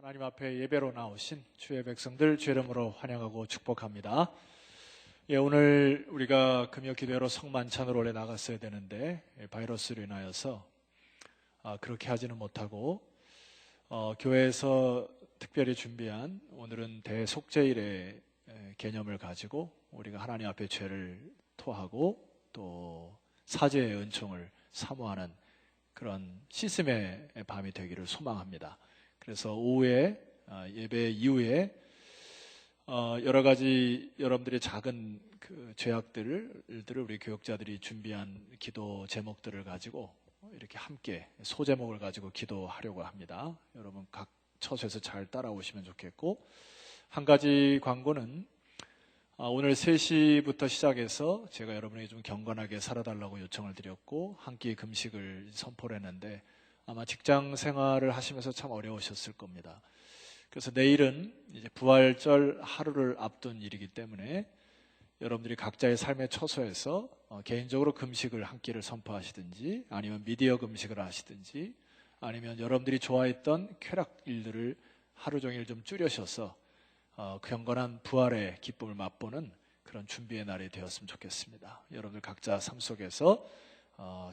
하나님 앞에 예배로 나오신 주의 백성들 주의 이름으로 환영하고 축복합니다. 오늘 우리가 금요 기도회로 성만찬으로 원래 나갔어야 되는데 바이러스로 인하여서 그렇게 하지는 못하고 교회에서 특별히 준비한 오늘은 대속죄일의 개념을 가지고 우리가 하나님 앞에 죄를 토하고 또 사죄의 은총을 사모하는 그런 시스템의 밤이 되기를 소망합니다. 그래서 오후에 예배 이후에 여러 가지 여러분들의 작은 그 죄악들을 우리 교역자들이 준비한 기도 제목들을 가지고 이렇게 함께 소제목을 가지고 기도하려고 합니다. 여러분 각 처소에서 잘 따라오시면 좋겠고, 한 가지 광고는 오늘 3시부터 시작해서 제가 여러분에게 좀 경건하게 살아달라고 요청을 드렸고 한 끼 금식을 선포를 했는데 아마 직장 생활을 하시면서 참 어려우셨을 겁니다. 그래서 내일은 이제 부활절 하루를 앞둔 일이기 때문에 여러분들이 각자의 삶의 처소에서 개인적으로 금식을 한 끼를 선포하시든지 아니면 미디어 금식을 하시든지 아니면 여러분들이 좋아했던 쾌락 일들을 하루 종일 좀 줄여셔서 경건한 부활의 기쁨을 맛보는 그런 준비의 날이 되었으면 좋겠습니다. 여러분들 각자 삶 속에서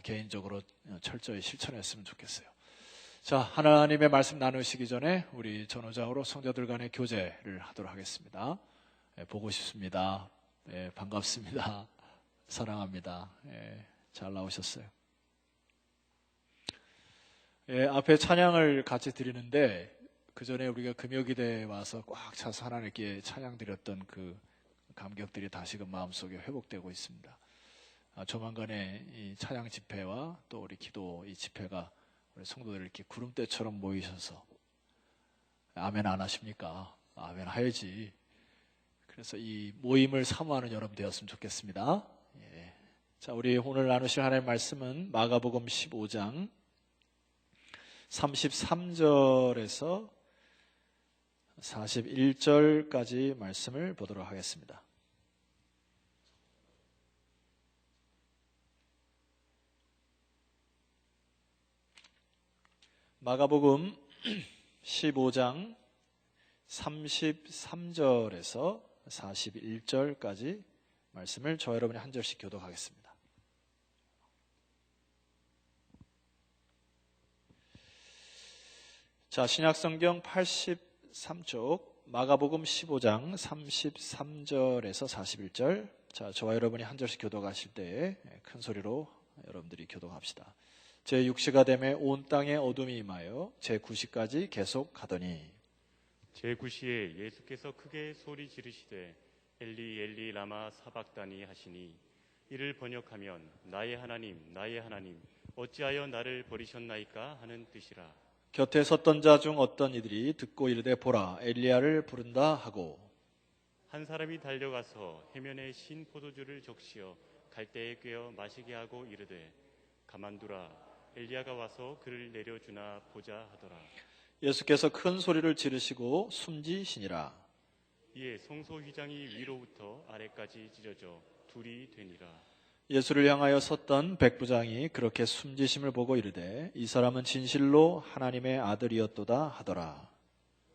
개인적으로 철저히 실천했으면 좋겠어요. 자, 하나님의 말씀 나누시기 전에 우리 전후장으로 성도들 간의 교제를 하도록 하겠습니다. 보고 싶습니다. 반갑습니다. 사랑합니다. 잘 나오셨어요. 앞에 찬양을 같이 드리는데 그 전에 우리가 금요기대에 와서 꽉 차서 하나님께 찬양 드렸던 그 감격들이 다시금 마음속에 회복되고 있습니다. 조만간에 이 찬양 집회와 또 우리 기도 이 집회가 우리 성도들 이렇게 구름대처럼 모이셔서 아멘 안 하십니까? 아멘 해야지. 그래서 이 모임을 사모하는 여러분 되었으면 좋겠습니다. 자, 우리 오늘 나누실 하나님의 말씀은 마가복음 15장 33절에서 41절까지 말씀을 보도록 하겠습니다. 마가복음 15장 33절에서 41절까지 말씀을 저와 여러분이 한 절씩 교독하겠습니다. 자, 신약성경 83쪽 마가복음 15장 33절에서 41절. 자, 저와 여러분이 한 절씩 교독하실 때에 큰 소리로 여러분들이 교독합시다. 제6시가 되매 온 땅에 어둠이 임하여 제9시까지 계속 가더니 제9시에 예수께서 크게 소리 지르시되 엘리 엘리 라마 사박다니 하시니 이를 번역하면 나의 하나님 어찌하여 나를 버리셨나이까 하는 뜻이라. 곁에 섰던 자 중 어떤 이들이 듣고 이르되 보라 엘리야를 부른다 하고 한 사람이 달려가서 해면에 신 포도주를 적시어 갈대에 꿰어 마시게 하고 이르되 가만두라 엘리야가 와서 그를 내려주나 보자 하더라. 예수께서 큰 소리를 지르시고 숨지시니라. 이에 성소 휘장이 위로부터 아래까지 찢어져 둘이 되니라. 예수를 향하여 섰던 백부장이 그렇게 숨지심을 보고 이르되 이 사람은 진실로 하나님의 아들이었도다 하더라.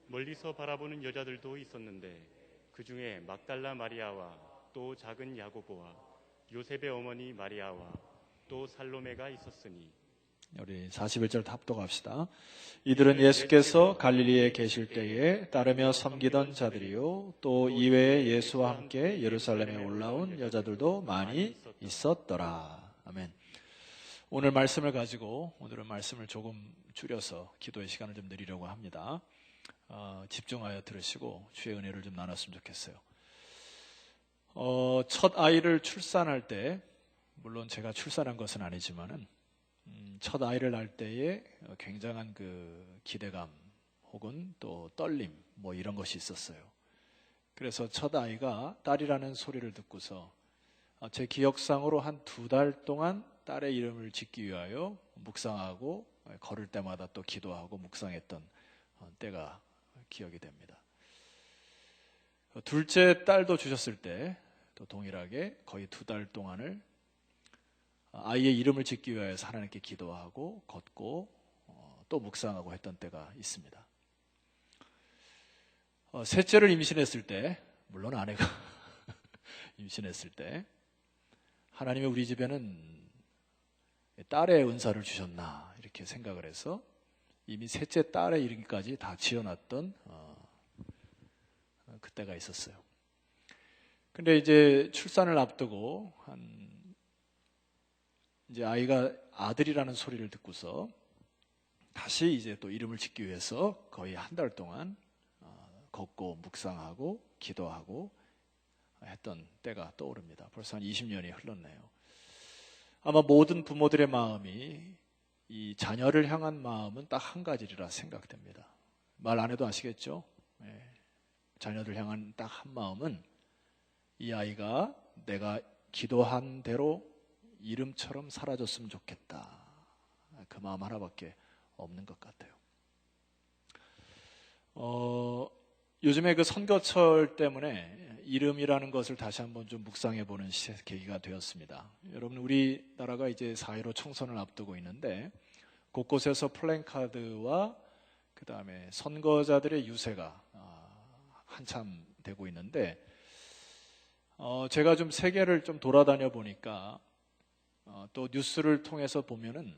멀리서 바라보는 여자들도 있었는데 그 중에 막달라 마리아와 또 작은 야고보와 요셉의 어머니 마리아와 또 살로메가 있었으니. 우리 41절 합독합시다. 이들은 예수께서 갈릴리에 계실 때에 따르며 섬기던 자들이요 또 이외에 예수와 함께 예루살렘에 올라온 여자들도 많이 있었더라. 아멘. 오늘 말씀을 가지고 오늘은 말씀을 조금 줄여서 기도의 시간을 좀 드리려고 합니다. 집중하여 들으시고 주의 은혜를 좀 나눴으면 좋겠어요. 첫 아이를 출산할 때, 물론 제가 출산한 것은 아니지만은 첫 아이를 낳을 때에 굉장한 그 기대감 혹은 또 떨림 뭐 이런 것이 있었어요. 그래서 첫 아이가 딸이라는 소리를 듣고서 제 기억상으로 한 2달 동안 딸의 이름을 짓기 위하여 묵상하고 걸을 때마다 또 기도하고 묵상했던 때가 기억이 됩니다. 둘째 딸도 주셨을 때 또 동일하게 거의 2달 동안을 아이의 이름을 짓기 위해서 하나님께 기도하고 걷고 또 묵상하고 했던 때가 있습니다. 셋째를 임신했을 때, 물론 아내가 임신했을 때, 하나님이 우리 집에는 딸의 은사를 주셨나 이렇게 생각을 해서 이미 셋째 딸의 이름까지 다 지어놨던 그때가 있었어요. 근데 이제 출산을 앞두고 이제 아이가 아들이라는 소리를 듣고서 다시 이제 또 이름을 짓기 위해서 거의 한 달 동안 걷고 묵상하고 기도하고 했던 때가 떠오릅니다. 벌써 한 20년이 흘렀네요. 아마 모든 부모들의 마음이 이 자녀를 향한 마음은 딱 한 가지라 생각됩니다. 말 안 해도 아시겠죠? 자녀들 향한 딱 한 마음은 이 아이가 내가 기도한 대로 이름처럼 사라졌으면 좋겠다. 그 마음 하나밖에 없는 것 같아요. 요즘에 그 선거철 때문에 이름이라는 것을 다시 한번 좀 묵상해 보는 계기가 되었습니다. 여러분, 우리나라가 이제 4.15 총선을 앞두고 있는데 곳곳에서 플랜카드와 그 다음에 선거자들의 유세가 한참 되고 있는데 제가 좀 세계를 좀 돌아다녀 보니까 또 뉴스를 통해서 보면은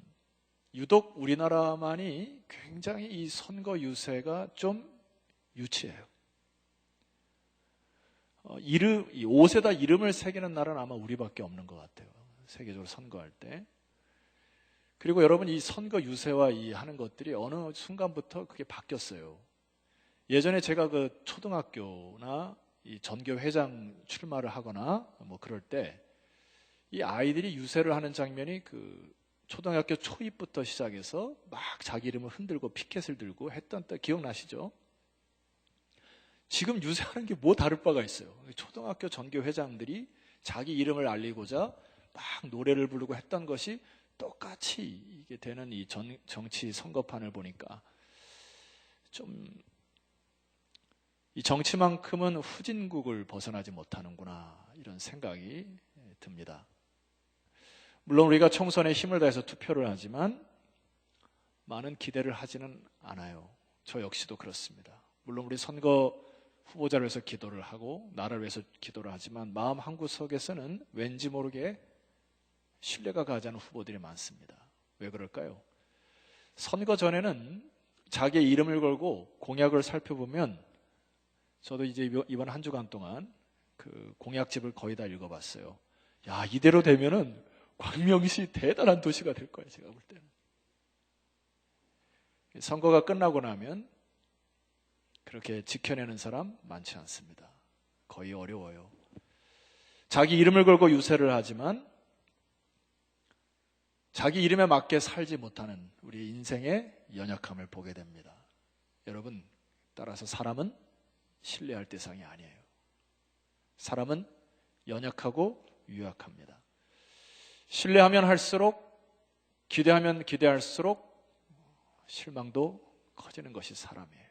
유독 우리나라만이 굉장히 이 선거 유세가 좀 유치해요. 이 옷에다 이름을 새기는 나라는 아마 우리밖에 없는 것 같아요. 세계적으로 선거할 때. 그리고 여러분, 이 선거 유세와 이 하는 것들이 어느 순간부터 그게 바뀌었어요. 예전에 제가 그 초등학교나 이 전교 회장 출마를 하거나 뭐 그럴 때 이 아이들이 유세를 하는 장면이 그 초등학교 초입부터 시작해서 막 자기 이름을 흔들고 피켓을 들고 했던 때 기억나시죠? 지금 유세하는 게 뭐 다를 바가 있어요. 초등학교 전교 회장들이 자기 이름을 알리고자 막 노래를 부르고 했던 것이 똑같이 이게 되는 이 정치 선거판을 보니까 좀 이 정치만큼은 후진국을 벗어나지 못하는구나 이런 생각이 듭니다. 물론 우리가 총선에 힘을 다해서 투표를 하지만 많은 기대를 하지는 않아요. 저 역시도 그렇습니다. 물론 우리 선거 후보자를 위해서 기도를 하고 나라를 위해서 기도를 하지만 마음 한구석에서는 왠지 모르게 신뢰가 가지 않는 후보들이 많습니다. 왜 그럴까요? 선거 전에는 자기의 이름을 걸고 공약을 살펴보면 저도 이제 이번 한 주간 동안 그 공약집을 거의 다 읽어봤어요. 야, 이대로 되면은 광명시 대단한 도시가 될 거예요. 제가 볼 때는. 선거가 끝나고 나면 그렇게 지켜내는 사람 많지 않습니다. 거의 어려워요. 자기 이름을 걸고 유세를 하지만 자기 이름에 맞게 살지 못하는 우리 인생의 연약함을 보게 됩니다. 여러분, 따라서 사람은 신뢰할 대상이 아니에요. 사람은 연약하고 유약합니다. 신뢰하면 할수록, 기대하면 기대할수록 실망도 커지는 것이 사람이에요.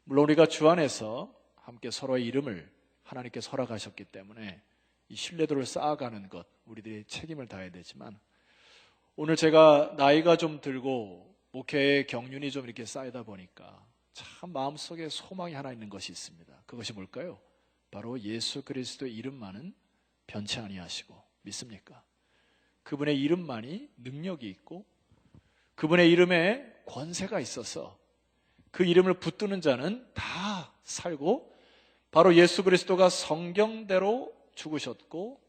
물론 우리가 주 안에서 함께 서로의 이름을 하나님께 허락하셨기 때문에 이 신뢰도를 쌓아가는 것, 우리들이 책임을 다해야 되지만 오늘 제가 나이가 좀 들고 목회의 경륜이 좀 이렇게 쌓이다 보니까 참 마음속에 소망이 하나 있는 것이 있습니다. 그것이 뭘까요? 바로 예수 그리스도의 이름만은 변치 아니하시고, 믿습니까? 그분의 이름만이 능력이 있고 그분의 이름에 권세가 있어서 그 이름을 붙드는 자는 다 살고 바로 예수 그리스도가 성경대로 죽으셨고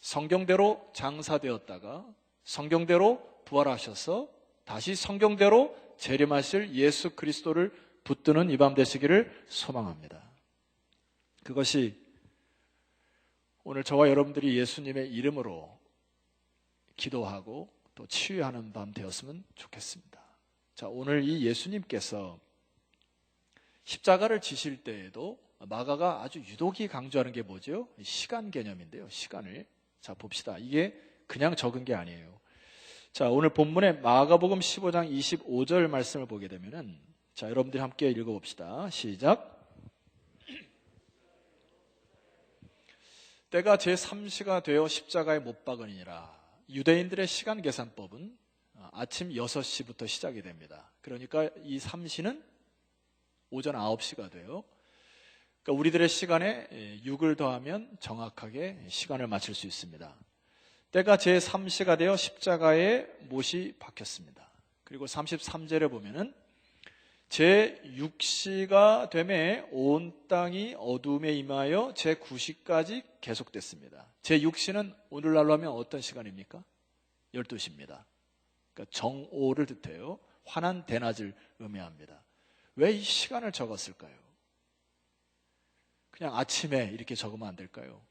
성경대로 장사되었다가 성경대로 부활하셔서 다시 성경대로 재림하실 예수 그리스도를 붙드는 이 밤 되시기를 소망합니다. 그것이 오늘 저와 여러분들이 예수님의 이름으로 기도하고 또 치유하는 밤 되었으면 좋겠습니다. 자, 오늘 이 예수님께서 십자가를 지실 때에도 마가가 아주 유독히 강조하는 게 뭐죠? 시간 개념인데요. 시간을. 자, 봅시다. 이게 그냥 적은 게 아니에요. 자, 오늘 본문의 마가복음 15장 25절 말씀을 보게 되면은 자, 여러분들이 함께 읽어봅시다. 시작. 때가 제3시가 되어 십자가에 못 박으니라. 유대인들의 시간 계산법은 아침 6시부터 시작이 됩니다. 그러니까 이 3시는 오전 9시가 돼요. 그러니까 우리들의 시간에 6을 더하면 정확하게 시간을 맞출 수 있습니다. 때가 제3시가 되어 십자가에 못이 박혔습니다. 그리고 33절에 보면은 제6시가 되매 온 땅이 어둠에 임하여 제9시까지 계속됐습니다. 제6시는 오늘날로 하면 어떤 시간입니까? 12시입니다. 그러니까 정오를 뜻해요. 환한 대낮을 의미합니다. 왜 이 시간을 적었을까요? 그냥 아침에 이렇게 적으면 안 될까요?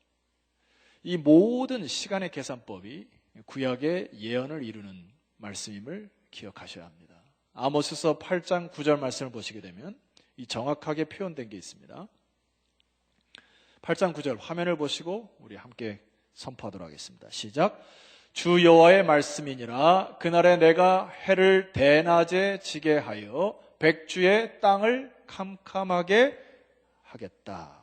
이 모든 시간의 계산법이 구약의 예언을 이루는 말씀임을 기억하셔야 합니다. 아모스서 8장 9절 말씀을 보시게 되면 이 정확하게 표현된 게 있습니다. 8장 9절 화면을 보시고 우리 함께 선포하도록 하겠습니다. 시작. 주 여호와의 말씀이니라. 그날에 내가 해를 대낮에 지게 하여 백주의 땅을 캄캄하게 하겠다.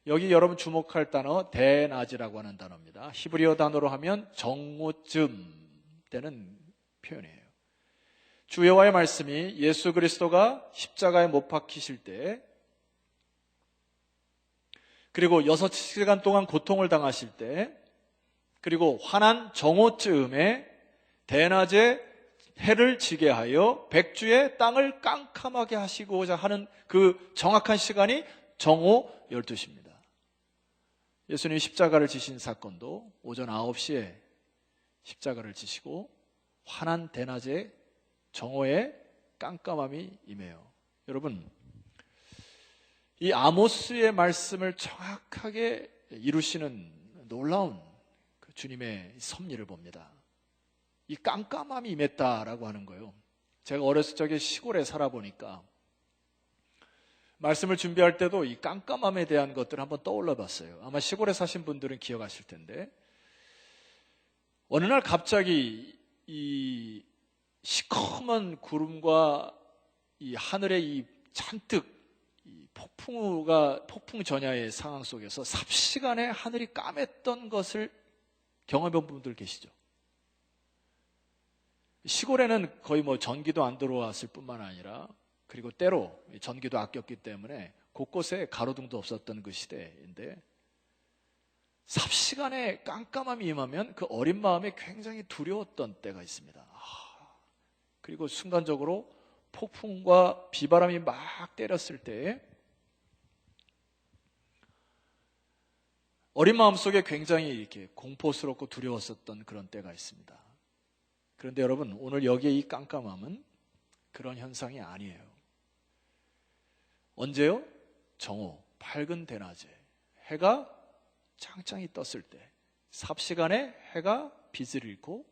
여기 여러분 주목할 단어 대낮이라고 하는 단어입니다. 히브리어 단어로 하면 정오쯤 되는 표현이에요. 주 여호와의 말씀이 예수 그리스도가 십자가에 못 박히실 때, 그리고 6시간 동안 고통을 당하실 때, 그리고 환한 정오쯤에 대낮에 해를 지게 하여 백주의 땅을 깜깜하게 하시고자 하는 그 정확한 시간이 정오 12시입니다. 예수님이 십자가를 지신 사건도 오전 9시에 십자가를 지시고 환한 대낮에 정오에 깜깜함이 임해요. 여러분, 이 아모스의 말씀을 정확하게 이루시는 놀라운 그 주님의 섭리를 봅니다. 이 깜깜함이 임했다라고 하는 거예요. 제가 어렸을 적에 시골에 살아보니까 말씀을 준비할 때도 이 깜깜함에 대한 것들을 한번 떠올려 봤어요. 아마 시골에 사신 분들은 기억하실 텐데, 어느 날 갑자기 이 시커먼 구름과 이 하늘에 이 잔뜩 이 폭풍 전야의 상황 속에서 삽시간에 하늘이 까맸던 것을 경험해 본 분들 계시죠? 시골에는 거의 전기도 안 들어왔을 뿐만 아니라, 그리고 때로 전기도 아꼈기 때문에 곳곳에 가로등도 없었던 그 시대인데, 삽시간에 깜깜함이 임하면 그 어린 마음에 굉장히 두려웠던 때가 있습니다. 그리고 순간적으로 폭풍과 비바람이 막 때렸을 때 어린 마음속에 굉장히 이렇게 공포스럽고 두려웠었던 그런 때가 있습니다. 그런데 여러분, 오늘 여기에 이 깜깜함은 그런 현상이 아니에요. 언제요? 정오, 밝은 대낮에 해가 짱짱이 떴을 때, 삽시간에 해가 빛을 잃고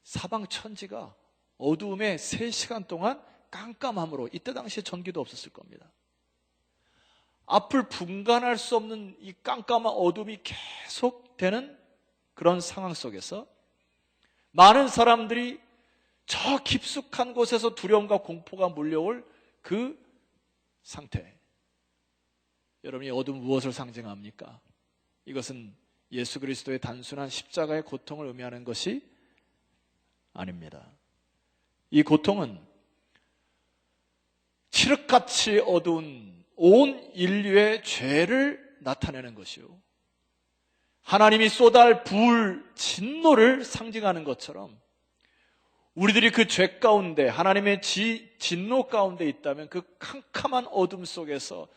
사방 천지가 어두움에 3시간 동안 깜깜함으로, 이때 당시에 전기도 없었을 겁니다. 앞을 분간할 수 없는 이 깜깜한 어둠이 계속되는 그런 상황 속에서 많은 사람들이 저 깊숙한 곳에서 두려움과 공포가 몰려올 그 상태. 여러분이 어둠 무엇을 상징합니까? 이것은 예수 그리스도의 단순한 십자가의 고통을 의미하는 것이 아닙니다. 이 고통은 칠흑같이 어두운 온 인류의 죄를 나타내는 것이요, 하나님이 쏟아할 불, 진노를 상징하는 것처럼 우리들이 그 죄 가운데, 하나님의 진노 가운데 있다면 그 캄캄한 어둠 속에서,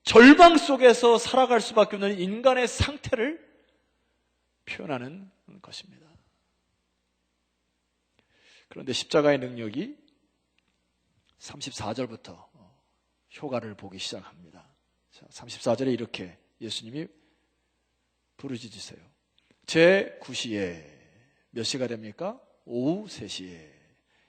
절망 속에서 살아갈 수밖에 없는 인간의 상태를 표현하는 것입니다. 그런데 십자가의 능력이 34절부터 효과를 보기 시작합니다. 34절에 이렇게 예수님이 부르짖으세요. 제9시에, 몇 시가 됩니까? 오후 3시에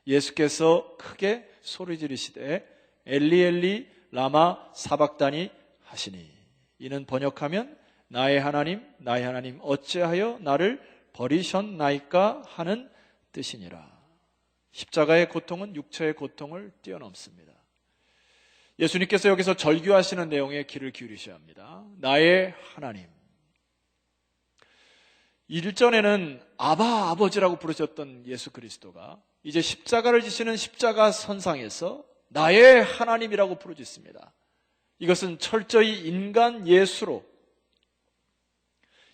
예수께서 크게 소리 지르시되 엘리 엘리 라마 사박다니 하시니, 이는 번역하면 나의 하나님 어찌하여 나를 버리셨나이까 하는 뜻이니라. 십자가의 고통은 육체의 고통을 뛰어넘습니다. 예수님께서 여기서 절규하시는 내용에 귀를 기울이셔야 합니다. 나의 하나님. 일전에는 아버지라고 부르셨던 예수 그리스도가 이제 십자가를 지시는 십자가 선상에서 나의 하나님이라고 부르짖습니다. 이것은 철저히 인간 예수로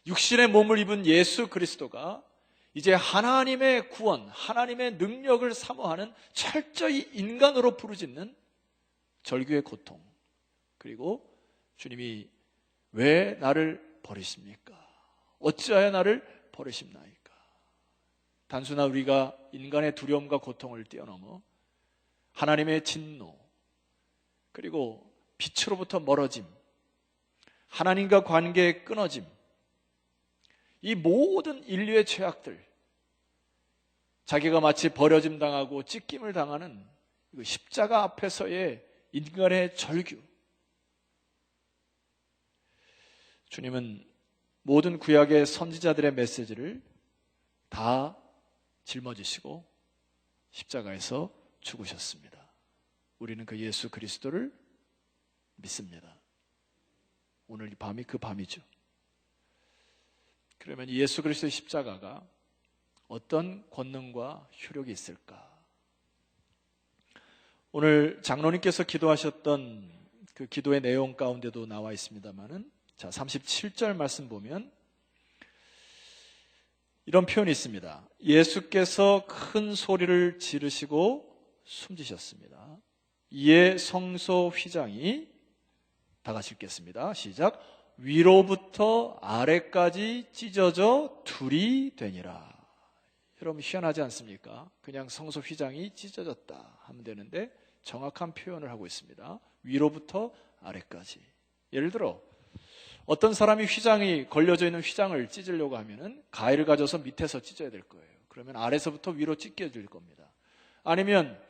육신의 몸을 입은 예수 그리스도가 이제 하나님의 구원, 하나님의 능력을 사모하는 철저히 인간으로 부르짖는 절규의 고통, 그리고 주님이 왜 나를 버리십니까? 어찌하여 나를 버리십나이까? 단순한 우리가 인간의 두려움과 고통을 뛰어넘어 하나님의 진노, 그리고 빛으로부터 멀어짐, 하나님과 관계의 끊어짐, 이 모든 인류의 죄악들, 자기가 마치 버려짐 당하고 찢김을 당하는 십자가 앞에서의 인간의 절규. 주님은 모든 구약의 선지자들의 메시지를 다 짊어지시고 십자가에서 죽으셨습니다. 우리는 그 예수 그리스도를 믿습니다. 오늘 이 밤이 그 밤이죠. 그러면 예수 그리스도의 십자가가 어떤 권능과 효력이 있을까? 오늘 장로님께서 기도하셨던 그 기도의 내용 가운데도 나와 있습니다만은, 자, 37절 말씀 보면 이런 표현이 있습니다. 예수께서 큰 소리를 지르시고 숨지셨습니다. 이에 성소 휘장이, 다 같이 읽겠습니다. 시작. 위로부터 아래까지 찢어져 둘이 되니라. 여러분 희한하지 않습니까? 그냥 성소 휘장이 찢어졌다 하면 되는데 정확한 표현을 하고 있습니다. 위로부터 아래까지. 예를 들어 어떤 사람이 휘장이 걸려져 있는 휘장을 찢으려고 하면은 가위를 가져서 밑에서 찢어야 될 거예요. 그러면 아래서부터 위로 찢겨질 겁니다. 아니면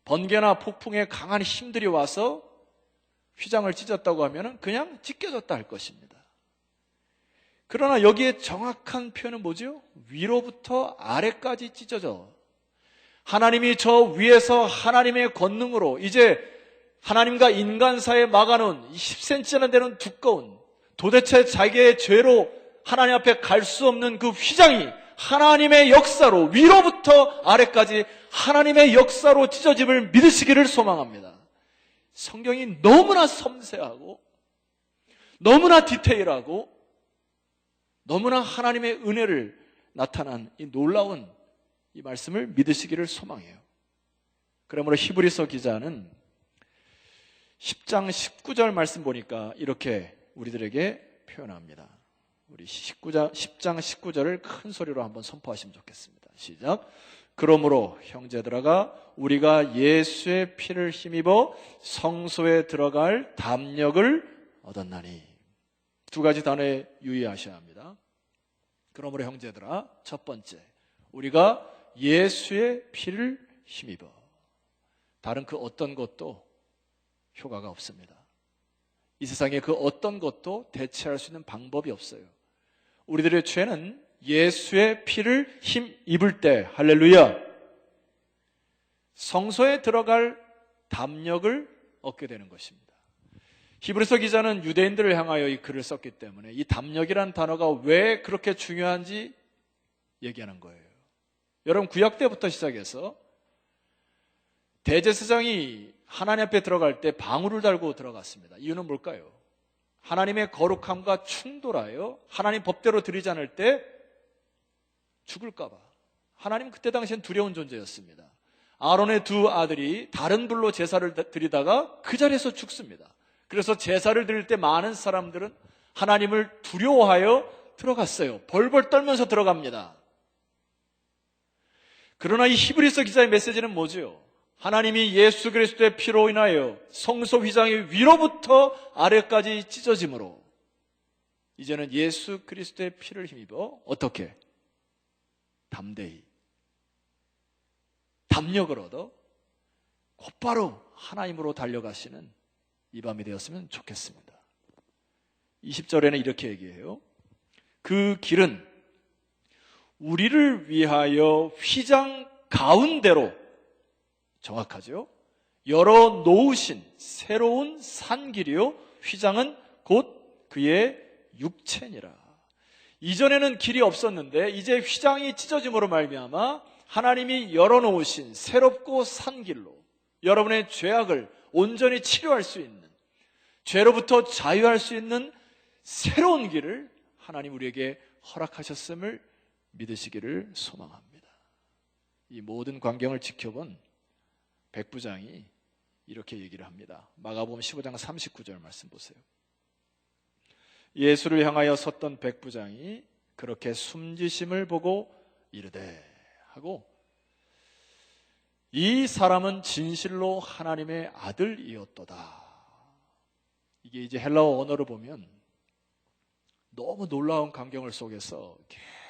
번개나 폭풍에 강한 힘들이 와서 휘장을 찢었다고 하면은 그냥 찢겨졌다 할 것입니다. 그러나 여기에 정확한 표현은 뭐죠? 위로부터 아래까지 찢어져. 하나님이 저 위에서 하나님의 권능으로 이제 하나님과 인간 사이에 막아놓은 10cm나 되는 두꺼운, 도대체 자기의 죄로 하나님 앞에 갈 수 없는 그 휘장이 하나님의 역사로 위로부터 아래까지 하나님의 역사로 찢어짐을 믿으시기를 소망합니다. 성경이 너무나 섬세하고 너무나 디테일하고 너무나 하나님의 은혜를 나타난 이 놀라운 이 말씀을 믿으시기를 소망해요. 그러므로 히브리서 기자는 10장 19절 말씀 보니까 이렇게 우리들에게 표현합니다. 우리 10장 19절을 큰 소리로 한번 선포하시면 좋겠습니다. 시작. 그러므로 형제들아 우리가 예수의 피를 힘입어 성소에 들어갈 담력을 얻었나니. 두 가지 단어에 유의하셔야 합니다. 그러므로 형제들아, 첫 번째, 우리가 예수의 피를 힘입어. 다른 그 어떤 것도 효과가 없습니다. 이 세상에 그 어떤 것도 대체할 수 있는 방법이 없어요. 우리들의 죄는 예수의 피를 힘입을 때, 할렐루야, 성소에 들어갈 담력을 얻게 되는 것입니다. 히브리서 기자는 유대인들을 향하여 이 글을 썼기 때문에 이 담력이라는 단어가 왜 그렇게 중요한지 얘기하는 거예요. 여러분, 구약 때부터 시작해서 대제사장이 하나님 앞에 들어갈 때 방울을 달고 들어갔습니다. 이유는 뭘까요? 하나님의 거룩함과 충돌하여 하나님 법대로 드리지 않을 때 죽을까 봐. 하나님 그때 당시엔 두려운 존재였습니다. 아론의 두 아들이 다른 불로 제사를 드리다가 그 자리에서 죽습니다. 그래서 제사를 드릴 때 많은 사람들은 하나님을 두려워하여 들어갔어요. 벌벌 떨면서 들어갑니다. 그러나 이 히브리서 기자의 메시지는 뭐죠? 하나님이 예수 그리스도의 피로 인하여 성소 휘장이 위로부터 아래까지 찢어짐으로 이제는 예수 그리스도의 피를 힘입어 어떻게? 담대히 담력을 얻어 곧바로 하나님으로 달려가시는 이 밤이 되었으면 좋겠습니다. 20절에는 이렇게 얘기해요. 그 길은 우리를 위하여 휘장 가운데로, 정확하죠? 열어 놓으신 새로운 산길이요 휘장은 곧 그의 육체니라. 이전에는 길이 없었는데 이제 휘장이 찢어짐으로 말미암아 하나님이 열어 놓으신 새롭고 산 길로 여러분의 죄악을 온전히 치료할 수 있는, 죄로부터 자유할 수 있는 새로운 길을 하나님 우리에게 허락하셨음을 믿으시기를 소망합니다. 이 모든 광경을 지켜본 백부장이 이렇게 얘기를 합니다. 마가복음 15장 39절 말씀 보세요. 예수를 향하여 섰던 백부장이 그렇게 숨지심을 보고 이르되 하고, 이 사람은 진실로 하나님의 아들이었도다. 이게 이제 헬라어 언어로 보면 너무 놀라운 광경을 속에서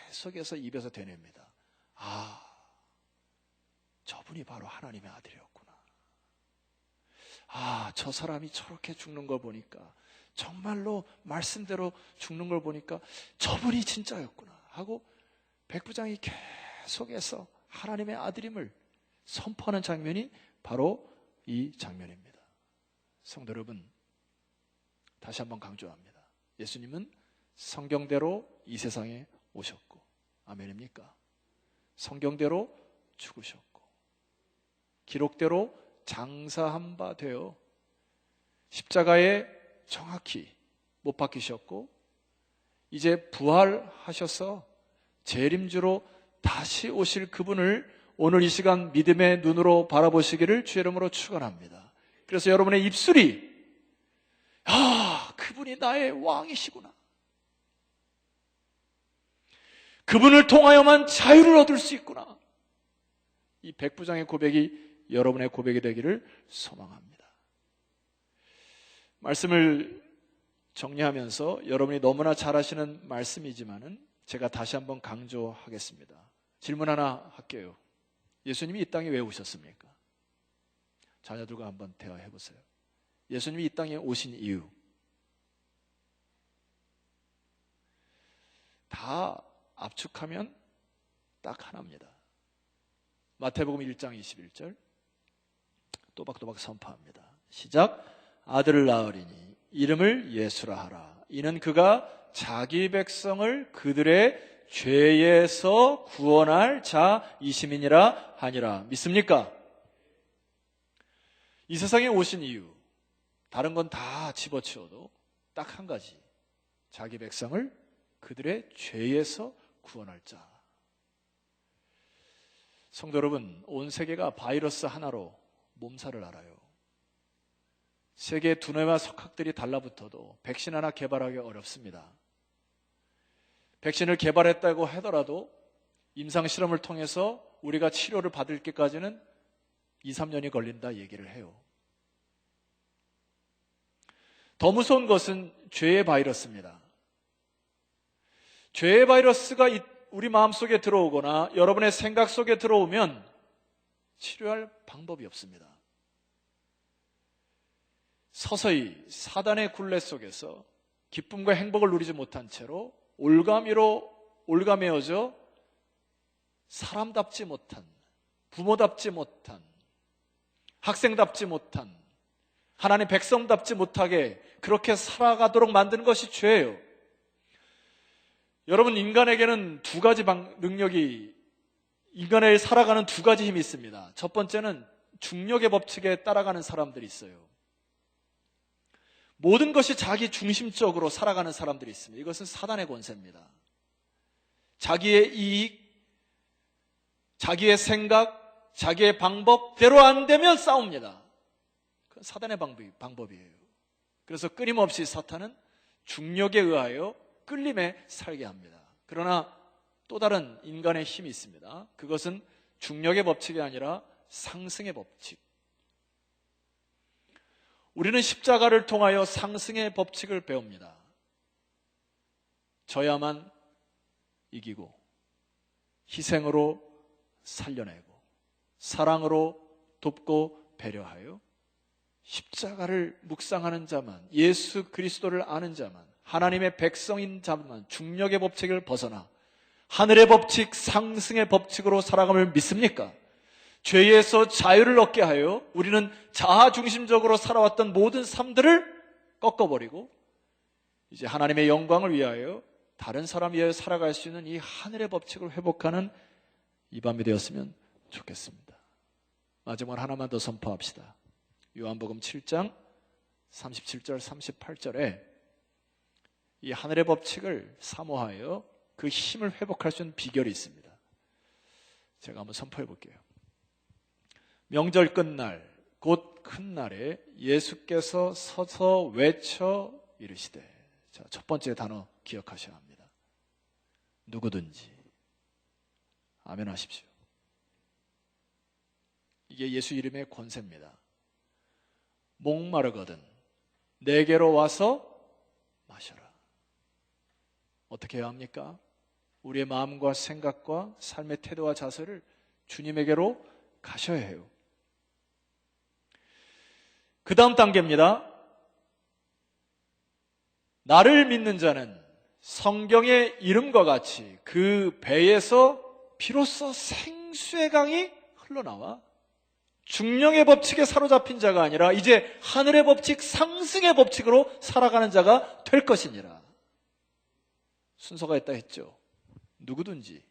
계속해서 입에서 되냅니다. 아, 저분이 바로 하나님의 아들이었구나. 아, 저 사람이 저렇게 죽는 걸 보니까, 정말로 말씀대로 죽는 걸 보니까 저분이 진짜였구나 하고 백부장이 계속해서 하나님의 아들임을 선포하는 장면이 바로 이 장면입니다. 성도 여러분, 다시 한번 강조합니다. 예수님은 성경대로 이 세상에 오셨고, 아멘입니까? 성경대로 죽으셨고, 기록대로 장사한 바 되어 십자가에 정확히 못 박히셨고, 이제 부활하셔서 재림주로 다시 오실 그분을 오늘 이 시간 믿음의 눈으로 바라보시기를 주의 이름으로 축원합니다. 그래서 여러분의 입술이, 아, 그분이 나의 왕이시구나, 그분을 통하여만 자유를 얻을 수 있구나, 이 백부장의 고백이 여러분의 고백이 되기를 소망합니다. 말씀을 정리하면서 여러분이 너무나 잘 아시는 말씀이지만은 제가 다시 한번 강조하겠습니다. 질문 하나 할게요. 예수님이 이 땅에 왜 오셨습니까? 자녀들과 한번 대화해 보세요. 예수님이 이 땅에 오신 이유, 다 압축하면 딱 하나입니다. 마태복음 1장 21절 또박또박 선포합니다. 시작. 아들을 낳으리니 이름을 예수라 하라. 이는 그가 자기 백성을 그들의 죄에서 구원할 자이심이니라 하니라. 믿습니까? 이 세상에 오신 이유, 다른 건 다 집어치워도 딱 한 가지, 자기 백성을 그들의 죄에서 구원할 자. 성도 여러분, 온 세계가 바이러스 하나로 몸살을 앓아요. 세계 두뇌와 석학들이 달라붙어도 백신 하나 개발하기 어렵습니다. 백신을 개발했다고 하더라도 임상실험을 통해서 우리가 치료를 받을 때까지는 2, 3년이 걸린다 얘기를 해요. 더 무서운 것은 죄의 바이러스입니다. 죄의 바이러스가 우리 마음속에 들어오거나 여러분의 생각 속에 들어오면 치료할 방법이 없습니다. 서서히 사단의 굴레 속에서 기쁨과 행복을 누리지 못한 채로 올가매어져 사람답지 못한, 부모답지 못한, 학생답지 못한, 하나님 백성답지 못하게 그렇게 살아가도록 만드는 것이 죄예요. 여러분, 인간에게는 두 가지 능력이, 인간을 살아가는 두 가지 힘이 있습니다. 첫 번째는 중력의 법칙에 따라가는 사람들이 있어요. 모든 것이 자기 중심적으로 살아가는 사람들이 있습니다. 이것은 사단의 권세입니다. 자기의 이익, 자기의 생각, 자기의 방법대로 안 되면 싸웁니다. 그건 사단의 방법이에요. 그래서 끊임없이 사탄은 중력에 의하여 끌림에 살게 합니다. 그러나 또 다른 인간의 힘이 있습니다. 그것은 중력의 법칙이 아니라 상승의 법칙. 우리는 십자가를 통하여 상승의 법칙을 배웁니다. 져야만 이기고, 희생으로 살려내고, 사랑으로 돕고 배려하여 십자가를 묵상하는 자만, 예수 그리스도를 아는 자만, 하나님의 백성인 자만 중력의 법칙을 벗어나 하늘의 법칙, 상승의 법칙으로 살아감을 믿습니까? 죄에서 자유를 얻게 하여 우리는 자아중심적으로 살아왔던 모든 삶들을 꺾어버리고 이제 하나님의 영광을 위하여 다른 사람 위하여 살아갈 수 있는 이 하늘의 법칙을 회복하는 이 밤이 되었으면 좋겠습니다. 마지막으로 하나만 더 선포합시다. 요한복음 7장 37절, 38절에 이 하늘의 법칙을 사모하여 그 힘을 회복할 수 있는 비결이 있습니다. 제가 한번 선포해 볼게요. 명절 끝날 곧 큰 날에 예수께서 서서 외쳐 이르시되, 자, 첫 번째 단어 기억하셔야 합니다. 누구든지. 아멘 하십시오. 이게 예수 이름의 권세입니다. 목마르거든 내게로 와서 마셔라. 어떻게 해야 합니까? 우리의 마음과 생각과 삶의 태도와 자세를 주님에게로 가셔야 해요. 그 다음 단계입니다. 나를 믿는 자는 성경의 이름과 같이 그 배에서 비로소 생수의 강이 흘러나와 중령의 법칙에 사로잡힌 자가 아니라 이제 하늘의 법칙, 상승의 법칙으로 살아가는 자가 될 것이니라. 순서가 있다 했죠. 누구든지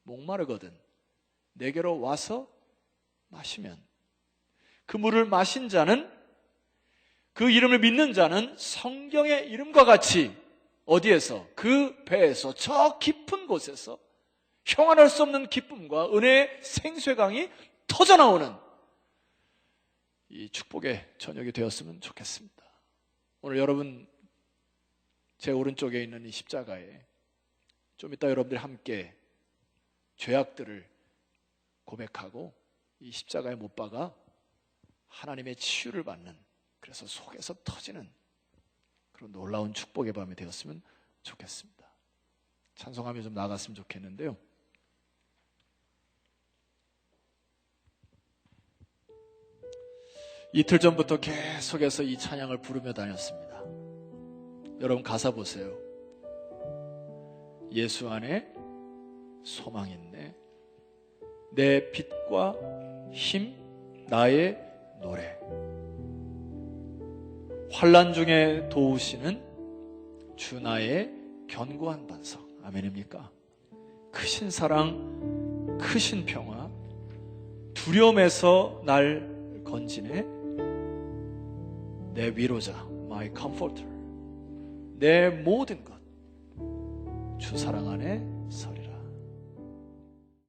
목마르거든 내게로 와서 마시면, 그 물을 마신 자는, 그 이름을 믿는 자는 성경의 이름과 같이 어디에서? 그 배에서, 저 깊은 곳에서 형언할 수 없는 기쁨과 은혜의 생수의 강이 터져나오는 이 축복의 저녁이 되었으면 좋겠습니다. 오늘 여러분 제 오른쪽에 있는 이 십자가에 좀 이따 여러분들이 함께 죄악들을 고백하고 이 십자가에 못 박아 하나님의 치유를 받는, 그래서 속에서 터지는 그런 놀라운 축복의 밤이 되었으면 좋겠습니다. 찬송하며 좀 나갔으면 좋겠는데요. 이틀 전부터 계속해서 이 찬양을 부르며 다녔습니다. 여러분 가사 보세요. 예수 안에 소망 있네. 내 빛과 힘, 나의 노래. 환난 중에 도우시는 주 나의 견고한 반석. 아멘입니까? 크신 사랑, 크신 평화, 두려움에서 날 건지네. 내 위로자, my comforter. 내 모든 것, 주 사랑 안에 서